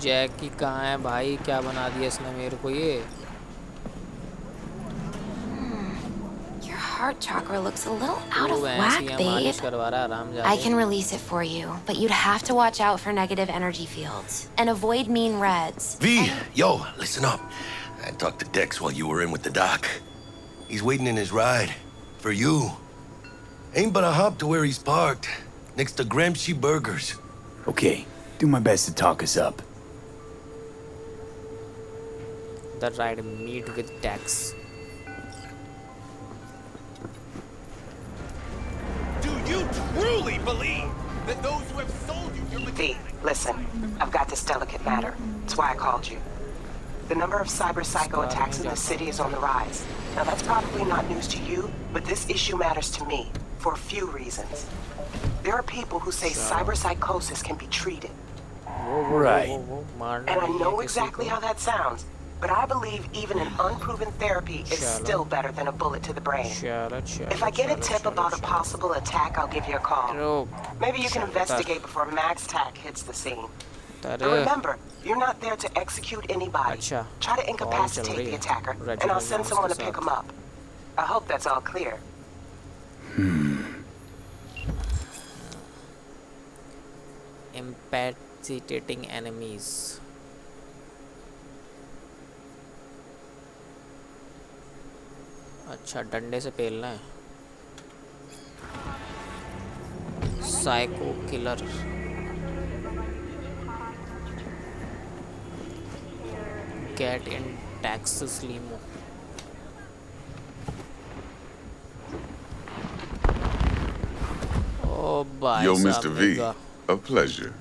जैकी कहाँ है भाई? क्या बना दिया इसने मेरे को ये? Your heart chakra looks a little out of वैसे whack, ही babe. मालिश करवा रहा है आराम I जादे। can release it for you, but you'd have to watch out for negative energy fields and avoid mean reds. V, yo, listen up. I talked to Dex while you were in with the doc. He's waiting in his ride. For you. Ain't but a hop to where he's parked. Next to Gramsci Burgers. Okay, do my best to talk us up. The ride meet with Dex. Do you truly believe that those who have sold you your V, listen. I've got this delicate matter. That's why I called you. The number of cyber-psycho attacks in the city is on the rise. Now that's probably not news to you, but this issue matters to me for a few reasons. There are people who say cyberpsychosis can be treated. Right. And I know exactly how that sounds, but I believe even an unproven therapy is still better than a bullet to the brain. If I get a tip about a possible attack, I'll give you a call. Maybe you can investigate before Max Tack hits the scene. And remember, you're not there to execute anybody. Try to incapacitate the attacker, and I'll send someone to pick him up. I hope that's all clear. Incapacitating enemies. अच्छा डंडे से पेलना है। Psycho killer. Get in Texas limo. Oh, bye. Yo, Mr. V, a pleasure.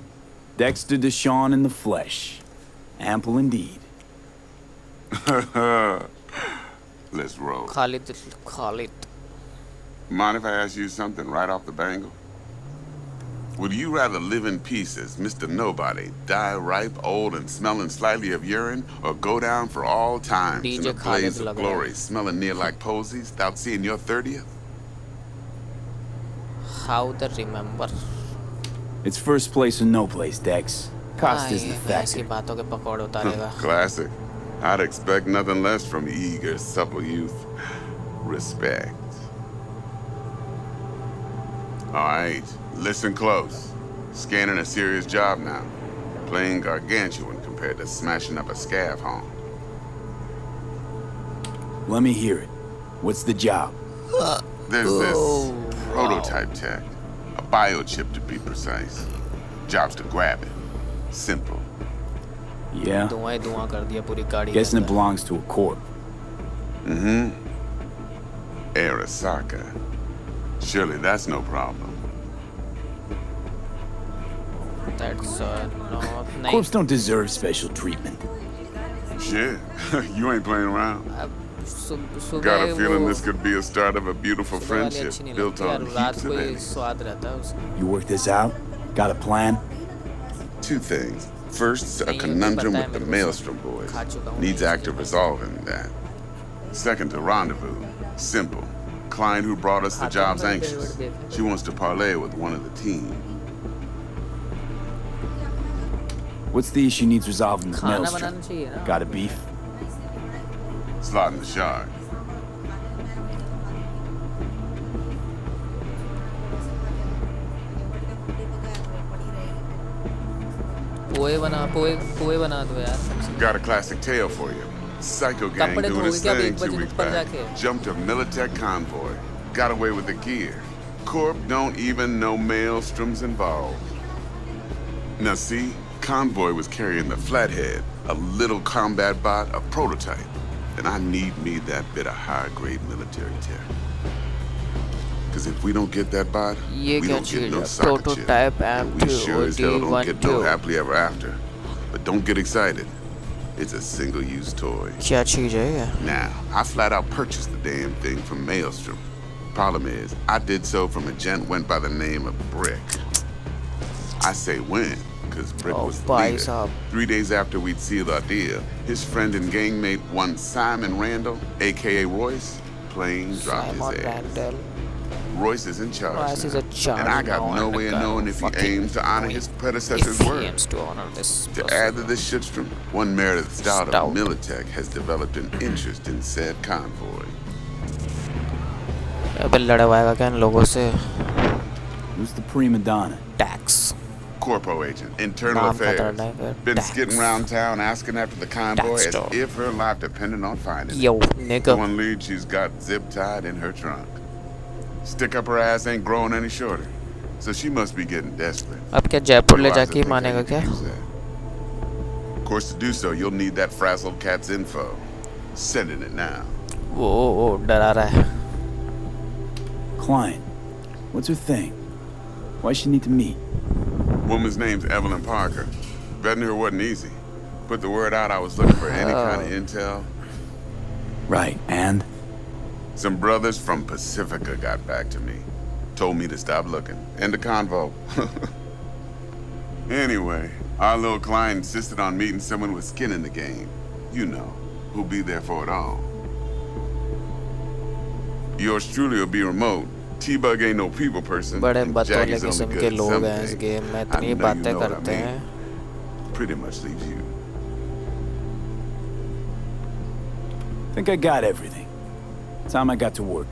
Dexter Deshawn in the flesh. Ample indeed. Let's roll. Khalid. Mind if I ask you something right off the bangle? Would you rather live in peace as Mr. Nobody, die ripe, old, and smelling slightly of urine, or go down for all times in a blaze of glory, smelling near like posies, without seeing your 30th? How the remember? It's first place or no place, Dex. Cost isn't a factor. Classic. I'd expect nothing less from eager, supple youth. Respect. All right, listen close. Scanning a serious job now. Playing gargantuan compared to smashing up a scav home. Let me hear it. What's the job? There's this prototype tech. A biochip to be precise. Job's to grab it. Simple. Yeah? Guessing it belongs to a corp. Arasaka. Surely that's no problem. That's not nice. Corps don't deserve special treatment. Shit, you ain't playing around. Got a feeling this could be a start of a beautiful friendship built on heaps of energy. You work this out? Got a plan? Two things. First, a conundrum with the Maelstrom boys. Needs active resolving that. Second, a rendezvous. Simple. Client who brought us the job's anxious. She wants to parlay with one of the team. What's the issue needs resolving with Maelstrom? Got a beef? Slot in the shard. पोए बना दो यार। Got a classic tale for you. Psycho gang doing his thing 2 weeks back. Jumped a Militech convoy. Got away with the gear. Corp don't even know Maelstrom's involved. Now see, convoy was carrying the Flathead, a little combat bot, a prototype. And I need me that bit of high-grade military tech. Because if we don't get that bot, we don't get no socket chip. And we sure as hell don't get no happily ever after. But don't get excited. It's a single-use toy. Now, I flat out purchased the damn thing from Maelstrom. Problem is, I did so from a gent went by the name of Brick. I say when, because Brick was the leader. 3 days after we'd sealed our deal, his friend and gangmate, one Simon Randall, a.k.a. Royce, plain dropped his ass. Royce is in charge Royce is now, a charge and I got now, no and way the of guy knowing if he fucking aims to honor his predecessor's if he word. aims to honor this To add to this shitstrom, one Meredith Stout Stout. of Militech has developed an interest in said convoy. अबे लड़वाएगा क्या इन लोगों से? Who's the prima donna? Tax. Corpo agent, internal नाम affairs. खतरनाक है. Been Tax. skidding around town asking after the convoy Tax as store. if her life depended on finding Yo, it. nigga. One lead she's got zip-tied in her trunk. Stick up her ass ain't growing any shorter, so she must be getting desperate. अब क्या जयपुर ले Otherwise, I जाके think I मानेगा need to क्या? use that. Of course, to do so, you'll need that frazzled cat's info. Sending it now. वो डरा रहा है. Client. What's her thing? Why she need to meet? Woman's name's Evelyn Parker. Betting her wasn't easy. Put the word out I was looking for any kind of intel. Right, and? Some brothers from Pacifica got back to me. Told me to stop looking. End the convo. Anyway, our little client insisted on meeting someone with skin in the game. You know, who'll be there for it all. Yours truly will be remote. T-Bug ain't no people person. बड़े and बतौले Jackie's only किस्म good के at लोग some हैं इस things. Game में. I इतनी know you बातें know what I करते mean. हैं. Pretty much leaves you. Think I got everything. Time I got to work.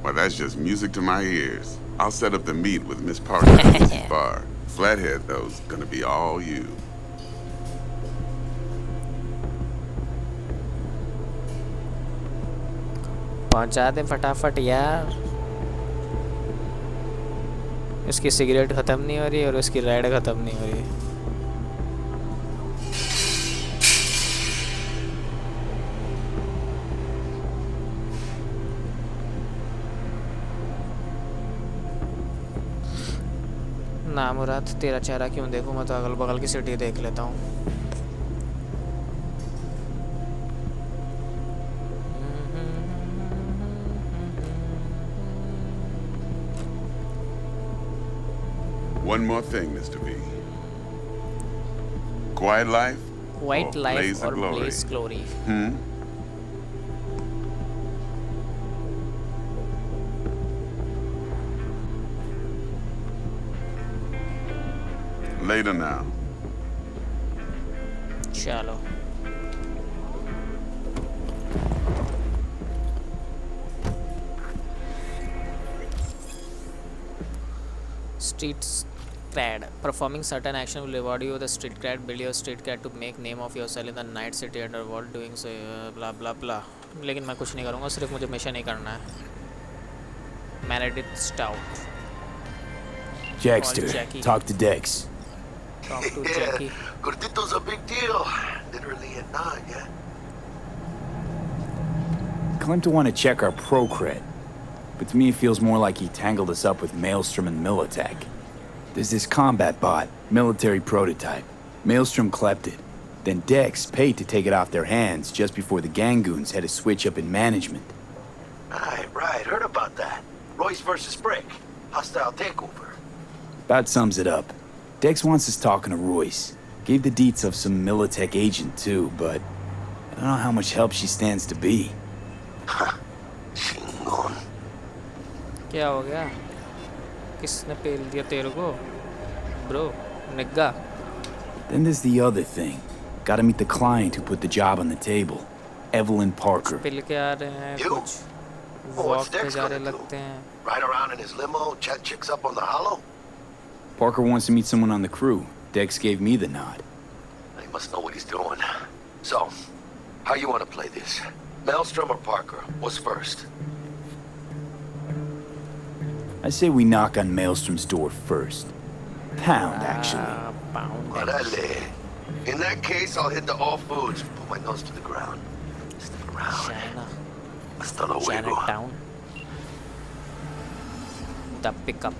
Well, that's just music to my ears. I'll set up the meet with Miss Parker at this bar. Flathead, though's gonna be all you. पहुंचा दे फटाफट यार. इसकी cigarette खत्म नहीं हो रही और उसकी राइड खत्म नहीं हो रही. ना मुराद, तेरा चेहरा क्यों देखूं? मैं तो अगल बगल की सिटी देख लेता हूँ. One more thing, Mr. V. Quiet life? White or life blaze or of glory? blaze glory. Later now. चलो. Street cred. Performing certain action will reward you with a street cred. Build your street cred to make name of yourself in the night city underworld. Doing so blah blah blah. लेकिन मैं कुछ नहीं करूँगा, सिर्फ मुझे mission ही करना है. Meredith Stout. Jackster, talk to Dex. Talk to Jackie. Gordito's a big deal. Literally at 9, yeah? Claimed to want to check our pro cred, but to me it feels more like he tangled us up with Maelstrom and Militech. There's this combat bot, military prototype. Maelstrom clept it. Then Dex paid to take it off their hands just before the Gangoons had a switch up in management. Right. Heard about that. Royce versus Brick. Hostile takeover. About sums it up. Dex wants us talking to Royce. Gave the deets of some Militech agent too, but I don't know how much help she stands to be. Chingon. क्या हो गया? किसने पेल दिया तेरे को? Bro, nigga. Then there's the other thing. Gotta meet the client who put the job on the table. Evelyn Parker. पिल के आ रहे हैं You? कुछ. What's Walk पे Dex जा रहे gonna do? लगते हैं. Ride around in his limo, chat chicks up on the hollow? Parker wants to meet someone on the crew. Dex gave me the nod. He must know what he's doing. So, how you want to play this? Maelstrom or Parker? What's first? I say we knock on Maelstrom's door first. Pound, actually. Pound. Orale. In that case, I'll hit the all foods. Put my nose to the ground. Stick around. China. Hasta luego. Chinatown. The pickup.